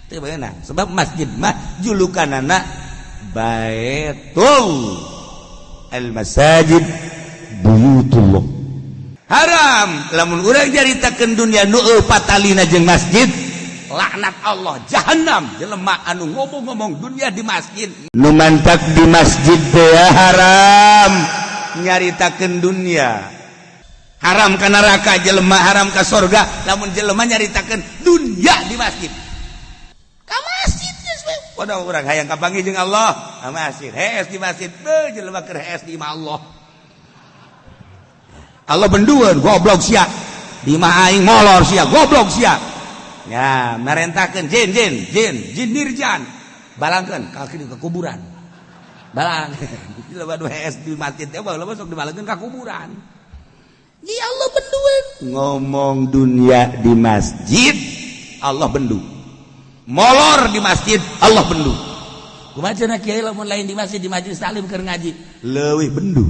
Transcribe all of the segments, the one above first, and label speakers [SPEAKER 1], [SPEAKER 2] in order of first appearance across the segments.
[SPEAKER 1] Teu beunang sebab masjid mah julukanana Baitul al-masajid buyutullah. Haram lamun urang jaritakeun dunia nu patalina jeung masjid, laknat Allah, jahanam jelema anu ngomong-ngomong dunia di masjid. Nu mantak di masjid teh haram nyaritakeun dunia. Haram ka neraka jelema, haram ka surga lamun jelema nyaritakeun dunia di masjid. Ka masjid geus we. Waduh urang hayang kapanggih jeung Allah, ka masjid. Hees di masjid, beuh jelema keur hees di imah Allah. Allah bendueun goblok sia. Di imah aing molor sia, goblok sia. Ya, merentakeun jin nirjan. Balangkeun ka kuburan. Balang. Jelema nu hees di masjid teh baheula sok dibalangkeun ka kuburan. Ya Allah bendueun. Ngomong dunia di masjid, Allah bendu. Molor di masjid, Allah bendu. Kumaha cenah kiai lamun lain di masjid, di majelis taklim keur ngaji, leuwih bendu.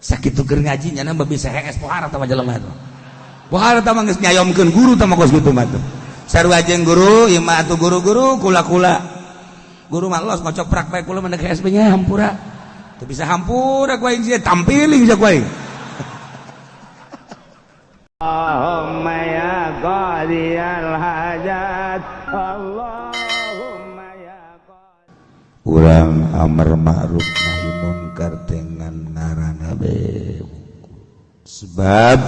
[SPEAKER 1] Sakitu keur ngaji nya mah bisa hees pohara tah jelema teh. Pohara tah mah geus nyayomkeun guru tah mah kos kitu mah teh. Sarua jeung guru, ieu mah atuh guru-guru kula-kula. Guru mah los ngocok prak bae kula mendek hees nya hampura. Teu bisa hampura ku aing sia tampiling sia ku aing. Allahumma ya qadiyal hajat Allahumma ya qadiyal. Urang amar ma'ruf nahi munkar dengan ngaranna be. Sebab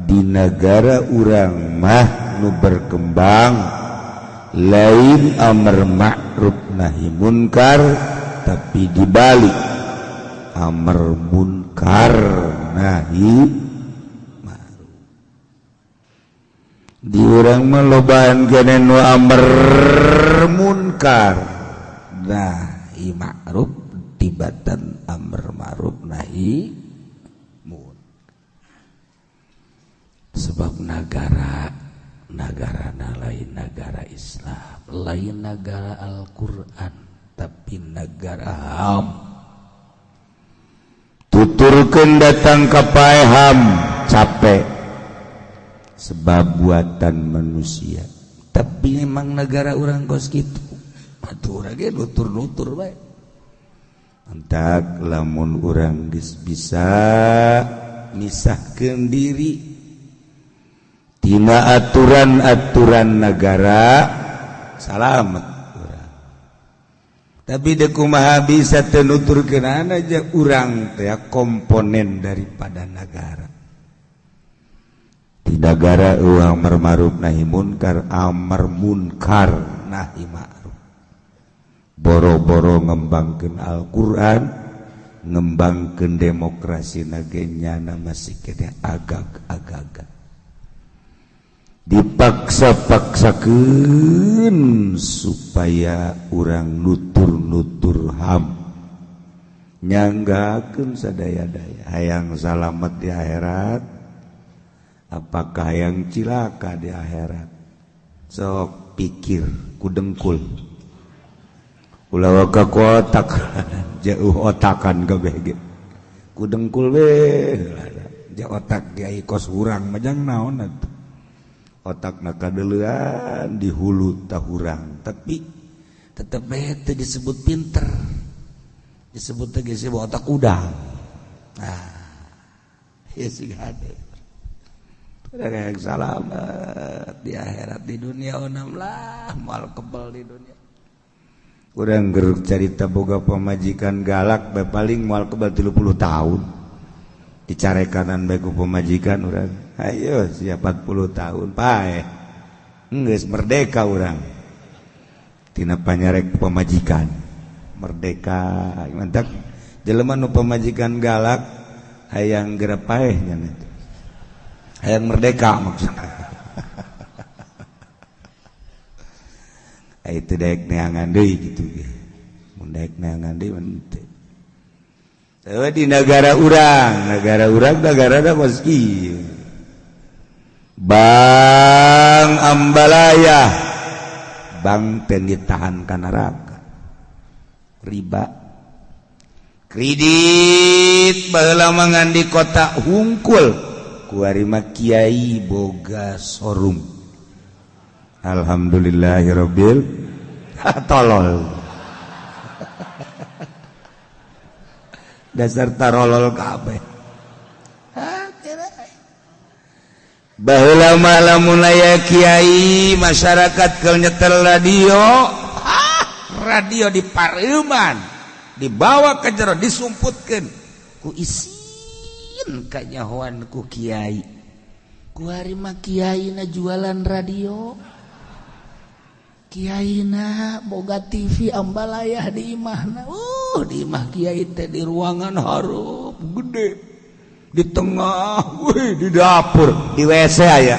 [SPEAKER 1] di negara urang mah nu berkembang lain amar ma'ruf nahi munkar, tapi dibalik amar munkar nahi. Di urang mah lobaan kene nu amar munkar nahi ma'ruf tibatan amar ma'ruf nahi munkar. Sebab negara lain negara Islam, lain negara Al-Qur'an, tapi negara ham. Tuturkeun datang ka pae ham capek sebab buatan manusia, tapi memang negara orang kos gitu atuh urang ge nutur-nutur bae. Antak lamun urang geus bisa misahkeun diri tina aturan-aturan negara, salamet urang. Tapi deuk kumaha bisa teu nuturkeun aja urang teh komponen daripada negara. Di negara amar ma'ruf nahi munkar, amar munkar nahi ma'ruf. Boro-boro ngembangkeun Al-Qur'an, ngembangkeun demokrasi nagenya masih kene agak-agak. Dipaksa-paksakeun supaya urang nutur-nutur ham. Nyanggakeun sadaya-daya hayang salamet di akhirat. Apakah yang cilaka di akhirat? Sok pikir ku dengkul. Ulah ka otak jauh otakan kabeh ge. Ku dengkul we. Ja otak ge kos urang mah jang naon atuh. Otakna kadeleuan di hulu tah urang, tapi tetep bae teu disebut pinter. Disebut teh geus otak udang. Nah, ieu sih hade. Kayak salamet di akhirat, di dunia onam lah moal kebal di dunia. Urang ger carita boga pamajikan galak bae paling moal kebal 30 tahun. Dicarekanan bae ku pamajikan urang. Ayo sia 40 tahun pae. Geus merdeka urang. Tina panyarek pamajikan. Merdeka mantap. Jelema nu pamajikan galak hayang geura paeh nya eta. Hayang merdeka maksudnya. Itu daek neangan deui gitu ge. Mun daek neangan deui mun teu. Di negara urang negara meski Bang Ambalaya, bang teu ditahan ka neraka. Riba. Kredit baheula mangan di kota hungkul. kuarima kiai boga sorum. Alhamdulillahirabbil tolol. Dasar tarolol kabeh. Baheula mah lamun aya kiai masyarakat keur nyetel radio dipareuman, dibawa ke jero disumputkeun ku isin kanyahoan ku kiai. Ku ari mah kiaina jualan radio. Kiaina boga TV ambalayah di imahna. Di imah kiai teh di ruangan hareup gede. Di tengah, di dapur, di WC aya.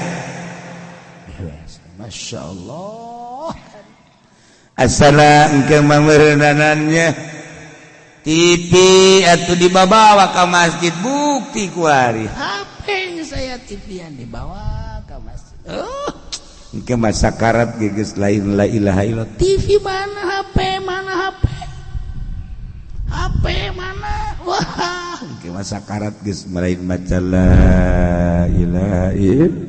[SPEAKER 1] Di WC. Masya Allah. Asana engke mamerenanannya TV atau dibawa ke masjid bukti kuari. HP saya TV yang dibawa ke masjid. Engke masa karat geus lain la ilaha illallah. TV mana HP mana HP? HP mana? Wah, engke masa karat geus marahin maca la ilaha illallah.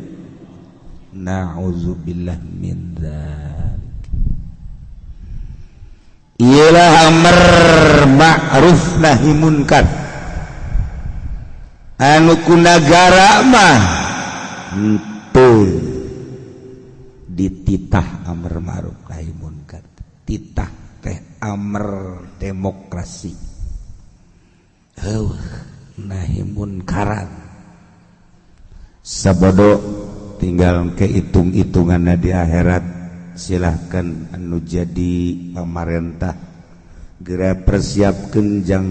[SPEAKER 1] Na'udzubillah min dzalik. Ialah amr ma'ruf nahi munkar. Anu ku nagara mah henteu dititah amr ma'ruf nahi munkar. Titah teh amr demokrasi. Nahi munkaran. Sabodo tinggal kehitung-hitunganna di akhirat. Silahkan anu jadi pemerintah geura persiapkeun jang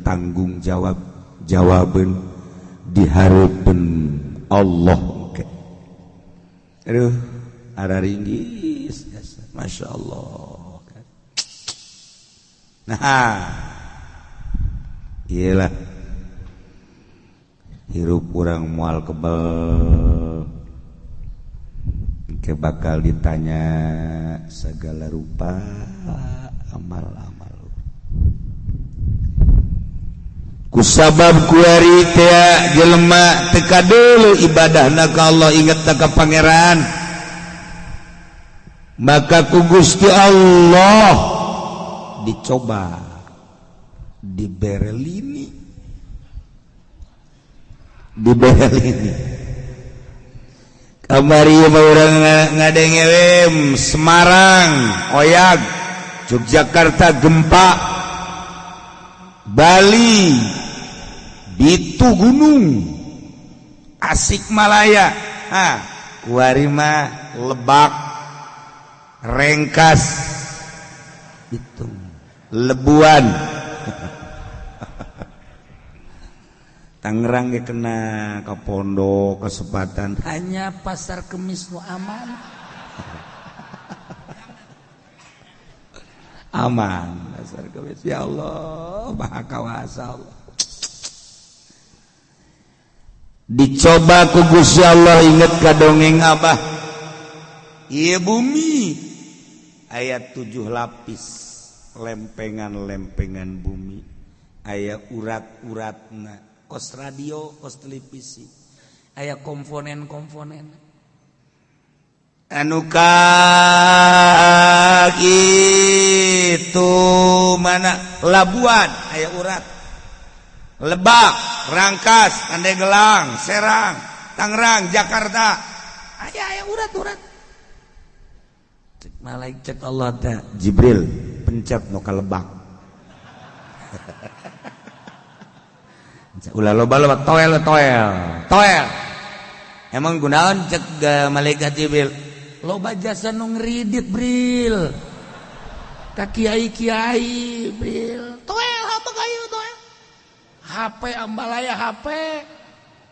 [SPEAKER 1] tanggung jawab jawaban dihareupeun Allah engke. Aduh, ada ringgis Masya Allah. Nah, iyalah hirup urang moal kebal ke bakal ditanya segala rupa amal-amal. Kusabab kuari teh jelema teka deuleu ibadahna ka Allah, inget ka pangeran, maka ku Gusti Allah dicoba diberelini kamari mah urang ngadengewem Semarang oyag, Yogyakarta gempa, Bali Bitu gunung, Asikmalaya, kuari mah Lebak, Rengkas, itu Lebuan, Tangerang ge kena ka pondok kesempatan hanya pasar kemis nu aman. Aman pasar kemis, ya Allah maha kawasa Allah. Dicoba ku Gusti Allah, inget ka dongeng Abah. Ieu bumi aya 7 lapis, lempengan-lempengan bumi, aya urat-uratna. Kos radio, kos televisi, aya komponen-komponen. Anu kitu mana Labuan aya urat, Lebak, Rangkas, Pandeglang, Serang, Tangerang, Jakarta, aya urat-urat. Cek malaikat Allah teh Jibril pencet nu ka Lebak. Ulah loba toel. Emang gunaon cek malaikat Jibril? Loba jasa nu ngridit Bril. Ka kiai-kiai Bril. Toel apa kayu toel? HP ambalaya HP.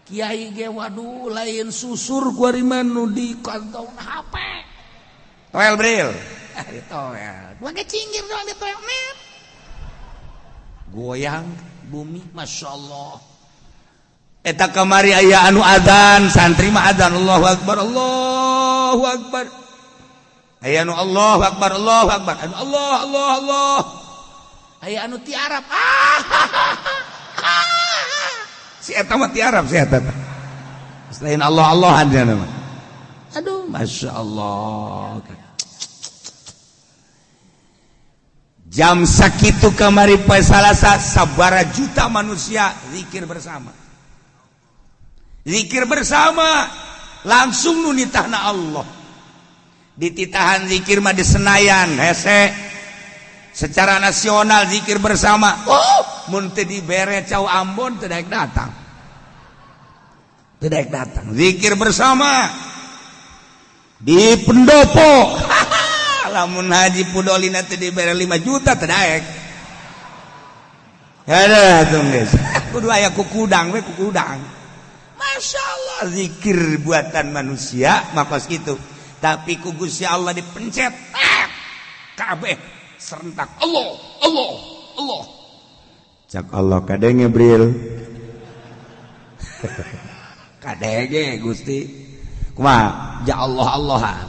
[SPEAKER 1] Kiai ge waduh lain susur kuari manu di kantong HP. Toel Bril. Toel. Gua ge cinggir doang di toel net. Goyang bumi, Masya Allah. Eta kamari aya anu adzan, santri mah adzan Allahu Akbar, Allahu Akbar. Aya anu Allahu Akbar, Allahu Akbar. Anu Allah. Aya anu ti Arab. Si eta mah ti Arab si eta. Selain Allah-Allahan dia nama. Aduh, Masya Allah. Jam sakitu kamari poe Salasa sabara juta manusia zikir bersama. Zikir bersama langsung nu nitahna Allah. Dititahan zikir mah di Senayan hese. Secara nasional zikir bersama. Oh, mun teu dibere cau Ambon teu daek datang. Teu daek datang. Zikir bersama di pendopo. Lamun haji pudolina teu dibere 5 juta teu daek. Ada tuh geus. Kudu aya kukudang we kukudang. Masya Allah zikir buatan manusia makos gitu. Tapi ku Gusti Allah dipencet kabeh serentak Allah Allah Allah. Cak Allah kadenge Bril. Kadenge Gusti. Kumaha? Ja Allah Allahan.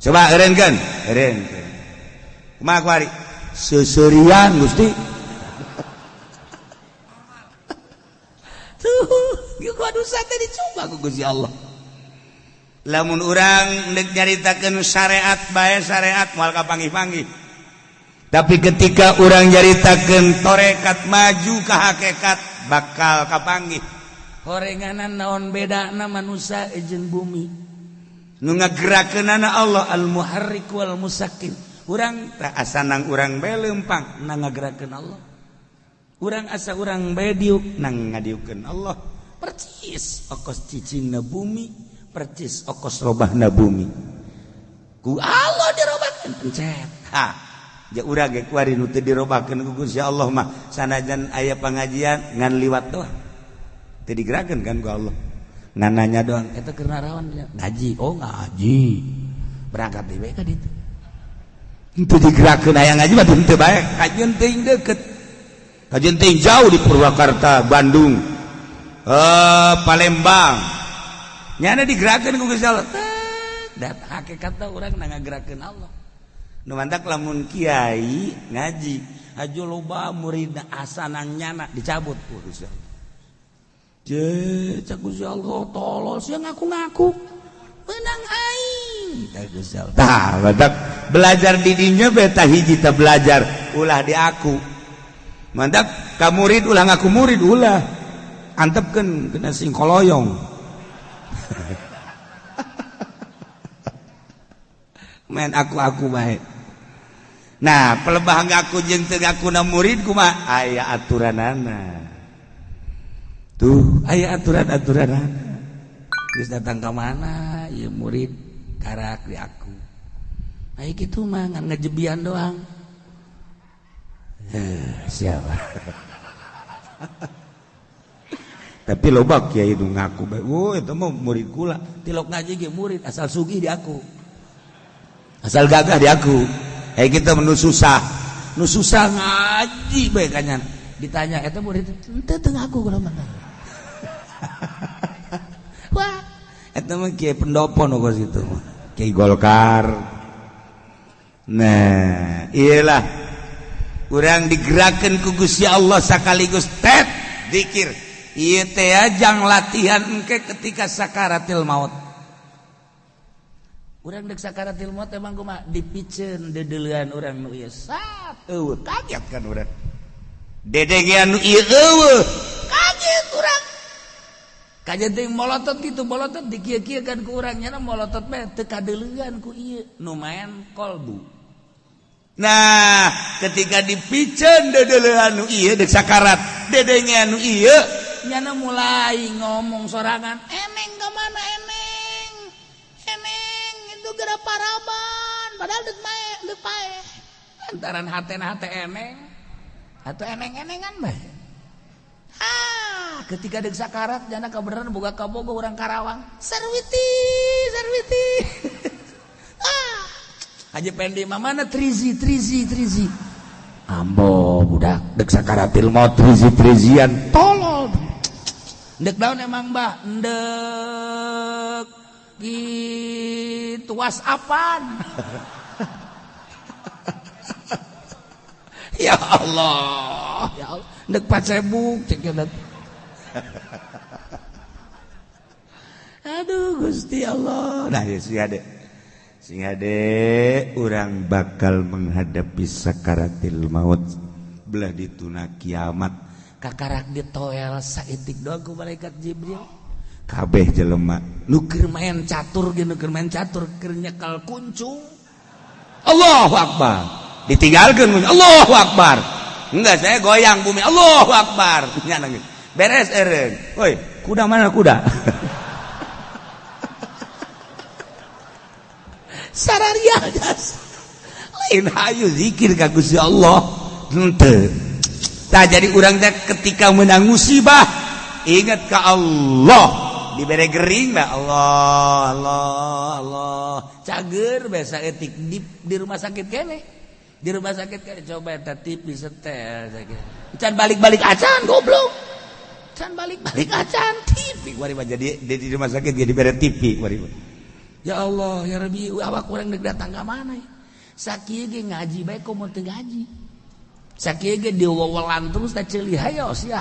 [SPEAKER 1] Coba eureunkeun, eureunkeun. Kumaha kuari? Seuseurean Gusti. Tuh, ieu dosa teh dicoba ku Gusti Allah. Lamun urang neuk nyaritakeun syariat bae syariat moal kapanggih-panggih. Tapi ketika urang nyaritakeun tarekat maju ka hakikat bakal kapanggih. Horenganan naon bedana manusia jeung bumi. Nu ngagerakeunana Allah al-muharrik wal musakkin. Urang teh asa nang urang bae leumpang nang ngagerakeun Allah. Urang asa urang bae diuk nang ngadiukeun Allah. Percis okos cicingna bumi, percis okos robahna bumi. Ku Allah dirobahkeun pencet. Ha, ja urang ge kuari nu teu dirobahkeun ku Gusti Allah mah sanajan aya pangajian ngan liwat doang. Teu digerakeun kan ku Allah. Ngan nanya doang, eta keur naraon ngaji. Oh, ngaji. Berangkat deui ka ditu. Henteu digerakeun aya ngaji mah teu bae, kajian teuing deukeut. Kajian teuing jauh di Purwakarta, Bandung. Palembang. Nyana digerakeun ku Gusti Allah. Datang hakikatna urang na ngagerakeun Allah. Nu mantak lamun kiai ngaji, ajo loba muridna asa nang nyana dicabut ku Gusti Allah. Cek Gusti Allah tolol sia ngaku-ngaku menang aing. Gusti Allah. Tah, badak belajar di dinya beta hiji teh belajar ulah di aku. Mantak ka murid ulah ngaku murid ulah. Antepkeun kena sing koloyong. Men aku bae. Nah, pelebah ngaku jeung teu ngakuna murid kumaha? Aya aturanana. Tuh, aya aturan-aturan. Geus datang ka mana? Ieu murid karak di aku. Aya kitu mah ngan ngajebian doang. Siapa? Tapi loba kiai nu ngaku bae. Oh, eta mah murid kula. Tilok ngaji ge murid asal sugih di aku. Asal gagah di aku. Kita nu susah. Nu susah ngaji bae kanyan. Ditanya eta murid teu teu ngaku kula mah. Wah, eta mah kiai pendopo nu kos kitu. Kiai Golkar. Nah, iyalah urang digerakkeun ku Gusti Allah sakaligus tet zikir. Ieu teh ajang latihan engke ketika sakaratil maut. Urang deuk sakaratil maut emang kumaha dipiceun dedeleuan urang nu ieu sat eueuh kaget kan urang. Dedegean nu ieu eueuh kaget urang. Kajet teh molotot kitu molotot dikieu-kieukeun ku urang nya molotot mah teu kadeuleuan ku ieu nu maen kolbu. Nah, ketika dipiceun dedeleuan nu ieu deuk sakarat dedengean nu ieu nyana mulai ngomong sorangan, eneng kemana eneng, eneng itu gara paraban, padahal dek pae, antaran hate eneng, atau eneng-enengan bae. Ketika dek sakarat nyana kabeneran boga kabogo orang Karawang, sarwiti, Haji Pendi mana trizi. Ambo budak dek sakaratil maut trizian tolol. Ndek daun emang mbah ndek gitu whatsappan. Ya Allah ndek Facebook cek aduh Gusti Allah. Nah ya sing ade urang bakal menghadapi sakaratil maut belah dituna kiamat kakarak ditoel saeutik doang ku malaikat Jibril kabeh jelema nu keur main catur ge nu keur main catur keur nyekal kuncung Allahu Akbar ditinggalkeun Allahu Akbar enggak saya goyang bumi Allahu Akbar nya nangis beres eureun woi kuda mana kuda sarariah jas lain hayu zikir ka Gusti Allah henteu tah jadi urang teh ketika menang musibah ingat ka Allah dibere gering mah Allah cager biasa etik di rumah sakit kene di rumah sakit kene coba eta TV setel can balik-balik acan goblok can balik-balik acan TV kuari mah jadi di rumah sakit jadi dibere TV kuari mah ya Allah ya Rabbi awak urang deuk datang ka mana ya sakieu ge ngaji bae komo teu ngaji sakieu ge diwewelan terus teh ceuli hayo sia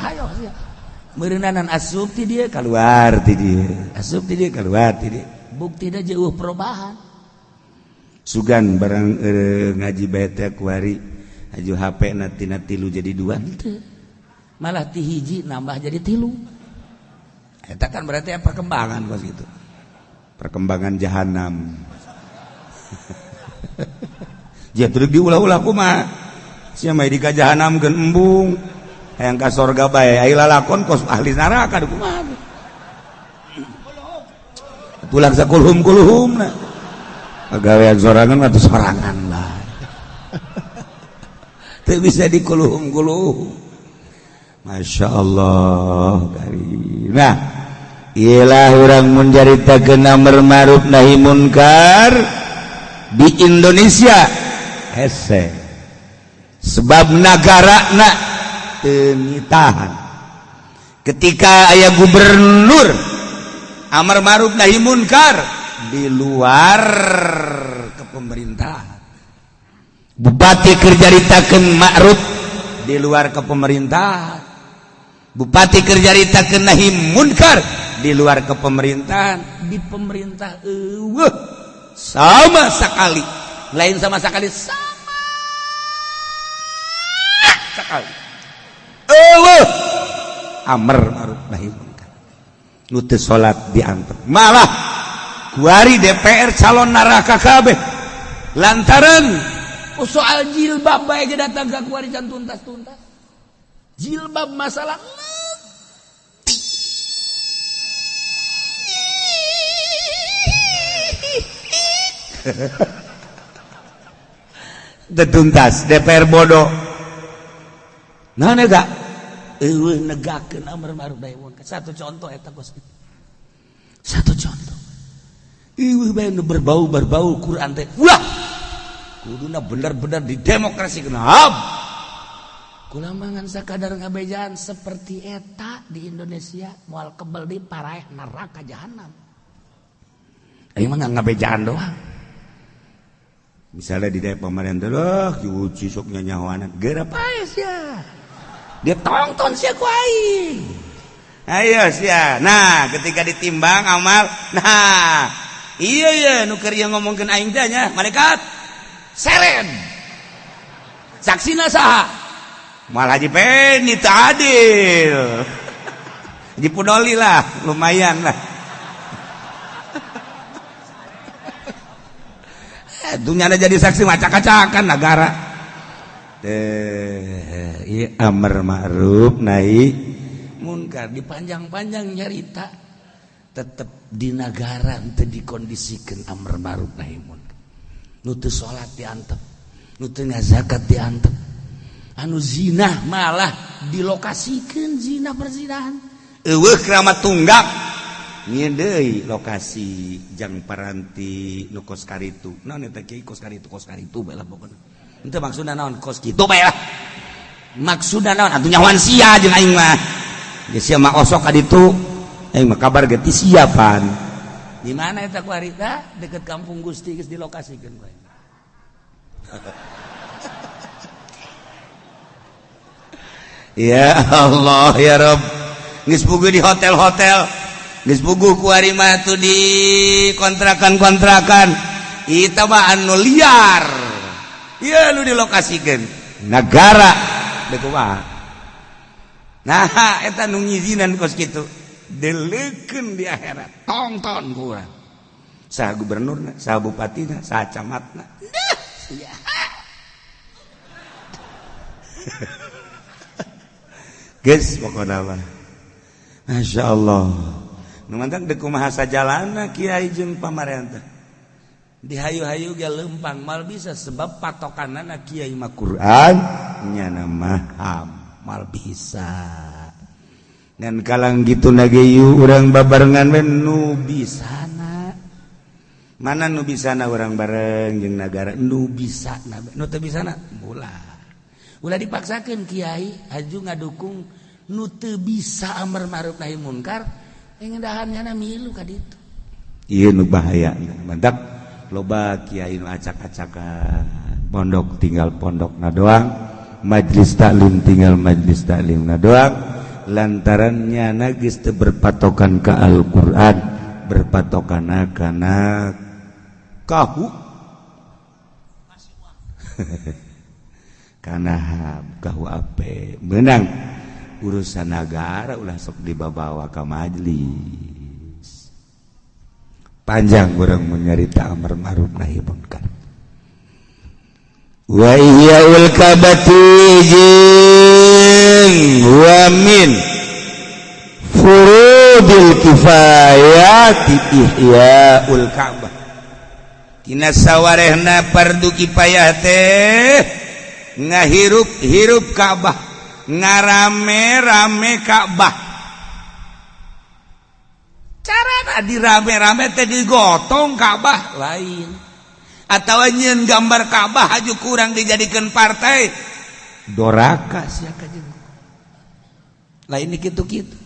[SPEAKER 1] meureunanan asup ti dieu keluar ti dieu asup ti dieu keluar ti dieu buktina jeuh perubahan sugan barang ngaji bae teh kuari aju HP na tina 3 jadi 2 henteu malah ti hiji nambah jadi 3 eta kan berarti perkembangan kos gitu perkembangan jahanam ya terus diulah-ulah kumaha sia mah di ka jahanam geun embung hayang ka sorga bae ai lalakon kos ahli neraka kumaha tulang sakulhum-kulhumna pagawean sorangan mah sorangan lah teu bisa dikulhum-kulhum masyaallah karim nah ialah orang menjaritakeun amar ma'ruf nahi munkar di Indonesia hese sebab nagarana teu ngitahan ketika aya gubernur amar ma'ruf nahi munkar di luar kepemerintahan bupati keur jaritakeun ma'ruf di luar kepemerintahan bupati keur jaritakeun nahi munkar di luar kepemerintahan di pemerintah sama sekali lain sama sekali amar ma'ruf nahi munkar nu teu salat diantep malah kuari DPR calon neraka kabeh lantaran soal jilbab bae ge datang ka kuari can tuntas-tuntas jilbab masalah tuntas DPR bodoh nah nega negakeun amar ma'ruf nahi munkar satu contoh eta kos satu contoh bae nu berbau Quran teh wah kuduna benar-benar didemokrasikeun kulamangan sakadar ngabejaan seperti eta di Indonesia moal kebel di paraeh neraka jahanam aing mah ngabejaan doang misalnya di daerah pemerintah loh diuji sok nyanyawanan geura paes ya dia tonton sia ku aing ayo sia nah ketika ditimbang amal nah iya nu keur ngomongkeun aing teh nya malaikat seren saksina saha malah Haji Peni teu adil Haji Pudoli lah lumayan lah dunyana jadi saksi macak-acakan negara ieu amar ma'ruf nahi munkar dipanjang-panjang nyarita tetep di negara teu dikondisikeun amar ma'ruf nahi munkar nu teu salat diantep nu teu ngazakat diantep anu zina malah dilokasikeun zina perzinahan eueuh keramat tunggak nyeun deui lokasi jang paranti nu kos karitu naon eta kieu kos karitu bae lah pokona henteu maksudna naon kos kitu bae lah maksudna naon atuh nyawan sia jeung aing mah geus sia mah osok ka ditu aing mah kabar ge ti siapan di mana eta ku harita deket kampung Gusti geus dilokasikeun bae ya Allah ya Rabb geus puguh di hotel-hotel
[SPEAKER 2] geus puguh ku ari mah tuh di kontrakan-kontrakan eta mah anu liar ieu nu dilokasikeun negara teu kumaha nah eta nu ngizinan kos kitu deleukeun di akhirat tongton ku urang saha gubernurna saha bupatina saha camatna geus pokona mah masyaallah nu mantap deuk kumaha sajalana kiai jeung pamarentah dihayu-hayu ge lempang mal bisa sebab patokanna kiai mah Quran nya mah mal bisa dan kalang gitu nage yu urang babarengan we nu bisana mana nu bisana urang bareng jeung nagara nu bisana nu teu bisana ulah dipaksakeun kiai haju ngadukung nu teu bisa amar ma'ruf nahi munkar ngeundahannya milu ka ditu ieu nu bahaya mantap loba kiai nu acak-acakan pondok tinggal pondokna doang majlis taklim tinggal majlis taklimna doang lantarannya geus teu berpatokan ka Al-Qur'an berpatokan kana kahu kana kahu ape menang urusan negara ulah sok dibawa ka majlis panjang urang menyarita amar ma'ruf nahi munkar wa iyaul kabatijin wa min furudil kifayati ihyaul ka'bah tina sawarehna fardu kifayah teh ngahirup-hirup Ka'bah ngarame-rame Ka'bah carana dirame-rame teh digotong Ka'bah lain atawa nyeun gambar Ka'bah haju kurang dijadikeun partai doraka sia ka jeung lain kitu-kitu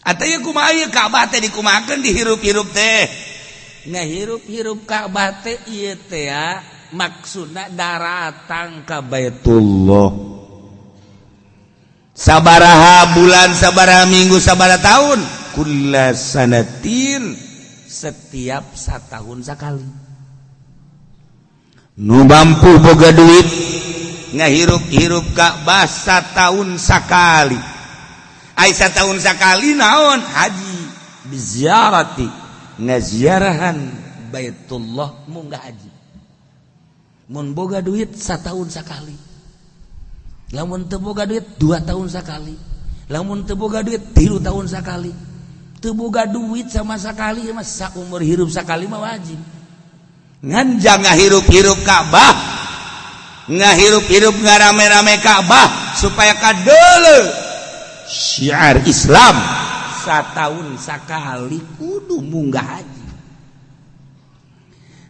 [SPEAKER 2] atawa kumaha ieu Ka'bah teh dikumahakeun dihirup-hirup teh ngahirup-hirup Ka'bah teh ieu teh maksudna daratang ka Baitullah sabaraha bulan sabaraha minggu sabaraha tahun kullasanatin setiap satahun sakali nu mampu boga duit ngahirup-hirup Ka'bah satahun sakali ai satahun sakali naon haji biziarati ngaziarahan Baitullah munggah haji mun boga duit satahun sakali lamun teu boga duit 2 tahun sakali lamun teu boga duit 3 tahun sakali teu boga duit sama sakali mah saumur hirup sakali mah wajib ngan jangan ngahirup-hirup Ka'bah ngahirup-hirup ngarame-rame Ka'bah supaya kadeuleu syiar Islam satahun sakali kudu munggah haji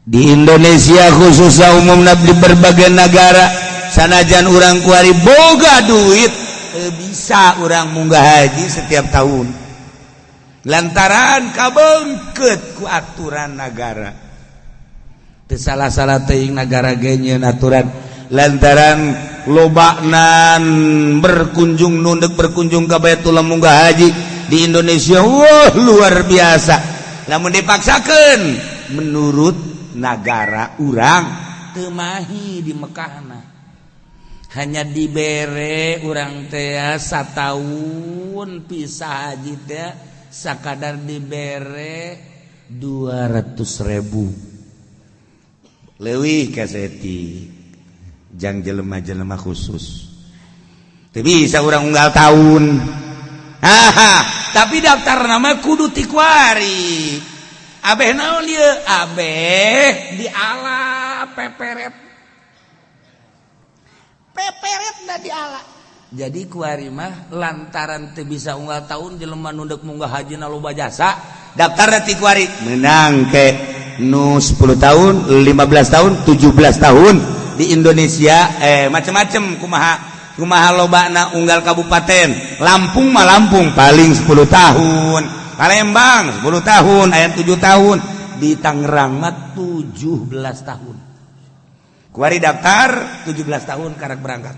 [SPEAKER 2] di Indonesia khususnya umumna di berbagai negara sanajan urang kuari boga duit bisa urang munggah haji setiap tahun lantaran kabeungkeut ku aturan negara teu salah-salah teuing negara ge nyieun aturan lantaran lobana berkunjung nunduk berkunjung ka Baitullah munggah haji di Indonesia wah luar biasa lamun dipaksakeun menurut negara urang teu mahi di Mekahna hanya dibere urang teh satahun pisah haji teh sakadar dibere 200.000 leuwih kaseti jang jelema-jelema khusus teu bisa urang unggal tahun tapi daftar nama kudu ti kuari abeh naon ieu abeh diala peperet na diala jadi kuari mah lantaran teu bisa unggal tahun jelema nunduk munggah haji na loba jasa daftar ti kuari menang ke nu 10 tahun 15 tahun 17 tahun di Indonesia macam-macam kumaha lobana unggal kabupaten Lampung mah Lampung paling 10 tahun Palembang 10 tahun aya 7 tahun di Tangerang mah 17 tahun kuari daftar 17 tahun karek berangkat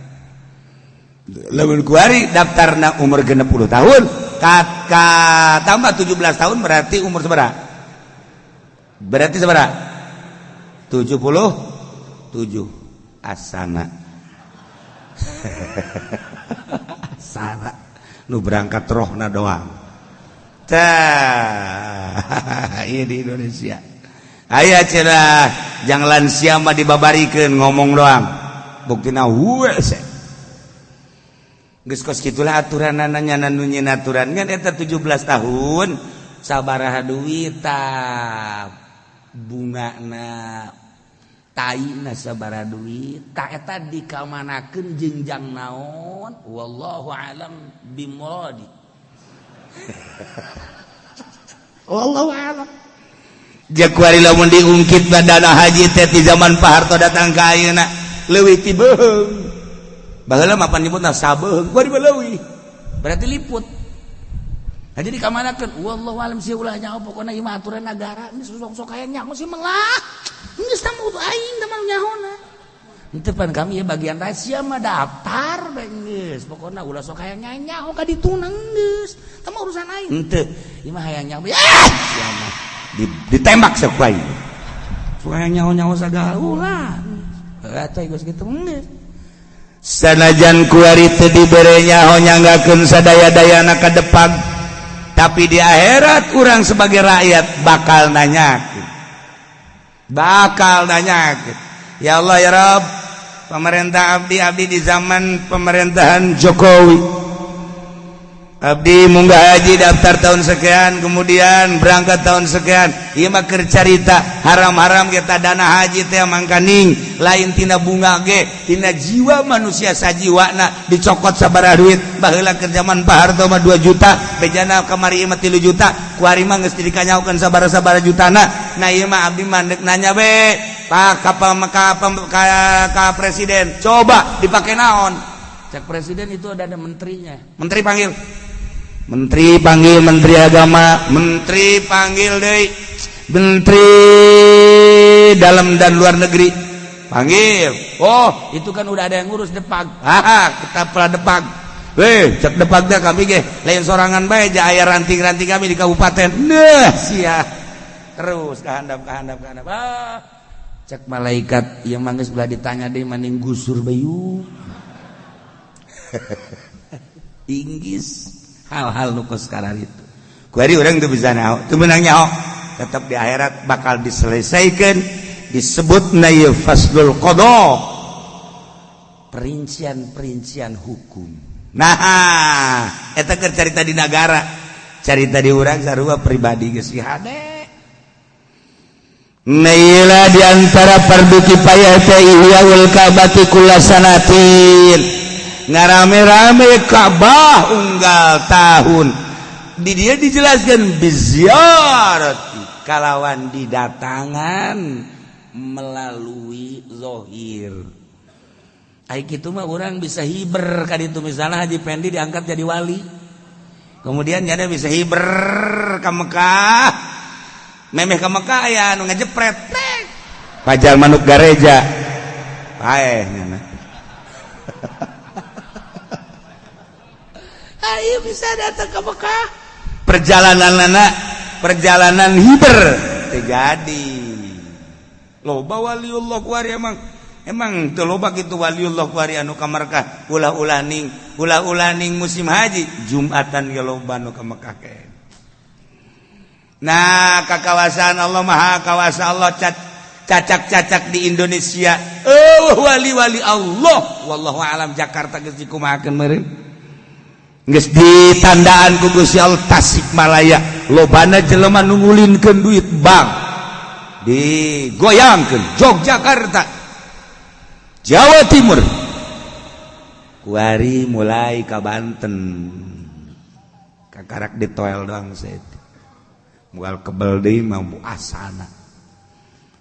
[SPEAKER 2] lamun kuari daftarna umur 60 tahun tambah 17 tahun berarti umur seberapa? Berarti seberapa? 77 asana. Asana nu berangkat rohna doang. Tah, ieu di Indonesia. Aya cenah jang lansia mah dibabarikeun ngomong doang. Buktina heuh. Geus kos kitulah aturanna nya nu nyeun aturan kan eta 17 tahun sabaraha duit tah bungana taina sabaraha duit tah eta dikamanakeun jenjang naon wallahu alam bimuradi. Wallahu alam. Jakuari lamun diungkit badana haji teh ti zaman Pak Harto datang ka ayeuna leuwih ti beung. Baheula mapan nyebutna sabeung kuari leuwih. Berarti liput. Nah jadi kamanakeun wallahu alam sia ulah nyaho pokona ieu mah aturan nagara geus sok-sok aya nyaho sih melah. Geus tamu aing teh mah nyahona. Henteu pan kami ya bagian rahasia mah daftar geus. Pokona ulah sok aya nyaho ka dituna geus. Tah mah urusan aing. Henteu. Ieu mah hayang nyaho. Sia mah ditembak sok bae. Sok aya nyaho-nyaho sagala ulah. Atuh geus kitu geus. Sanajan kuari teu dibere nyaho nyanggakeun sadaya-dayana ka depag tapi di akhirat urang sebagai rakyat bakal nanyakeun ya Allah ya Rabb pemerintah abdi di zaman pemerintahan Jokowi abdi munggah haji daftar tahun sekian kemudian berangkat tahun sekian ieu mah keur carita haram-haram kita dana haji teh mangkaning lain tina bunga ge tina jiwa manusia sajiwana dicokot sabaraha duit baheula keur zaman Pak Harto mah 2 juta bejana kamari mah 3 juta kuari mah geus dikanyaokeun sabaraha jutana nah ieu mah abdi mandek nanya be Pak ka presiden coba dipake naon cek presiden itu ada menterinya menteri panggil menteri agama menteri panggil deui menteri dalam dan luar negeri panggil oh itu kan udah ada yang ngurus depag kita pala depag cek depag teh kami ge lain sorangan bae ja aya ranting-ranting kami di kabupaten nah sia terus kahandap cek malaikat ieu mah geus ulah ditanya deui maning gusur bayu Inggris hal-hal nu sekarang itu kuari orang teu bisa nyaho teu meunang nyaho tetap di akhirat bakal diselesaikan disebut ieu faslul qada perincian hukum nah eta keur carita di nagara carita di urang sarua pribadi geus hade naila di antara fardu kifayah teh ihyaul ka'bati kullasanatin ngarame-rame Ka'bah unggal tahun di dia dijelaskan biziarati kalawan didatangan melalui zahir ai kitu mah urang bisa hiber ka ditu misalna Haji Pendi diangkat jadi wali kemudian nyana bisa hiber ka Mekah memeh ka Mekah aya anu ngajepret pajal manuk gareja paeh nyana ayo bisa datang ke Mekah perjalanan hiber terjadi loba waliullah kuari emang teu loba kitu waliullah kuari anu ka Mekah ulah-ulah ning musim haji Jumatan ge loba anu ka Mekah ke nah ka kawasan Allah maha kawasan Allah cacak-cacak di Indonesia wali-wali Allah wallahu alam Jakarta geus dikumahakeun meureun geus ditandaan ku Gusti Allah Tasikmalaya lobana jelema nu ngulinkeun duit bank digoyangkeun Yogyakarta Jawa Timur kuari mulai ka Banten kakarak ditoel doang saya moal kebel deui mah asana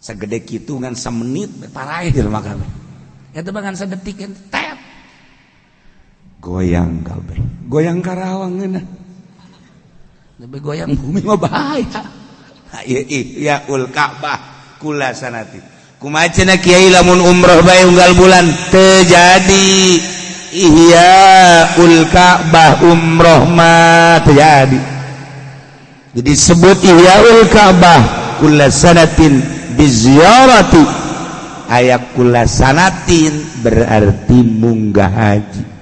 [SPEAKER 2] sagede kitu ngan samenit paraeh di rumah kami eta bangan sadetik tep goyang kabeh goyang Karawang geuna tapi goyang bumi mah bahaya ya ul Ka'bah kula sanati kumaha cenah kiai lamun umroh bae unggal bulan teu jadi ihyaul Ka'bah umroh mah terjadi. Jadi disebut ihyaul Ka'bah kulla sanatin biziarati, aya kulla sanatin berarti munggah haji.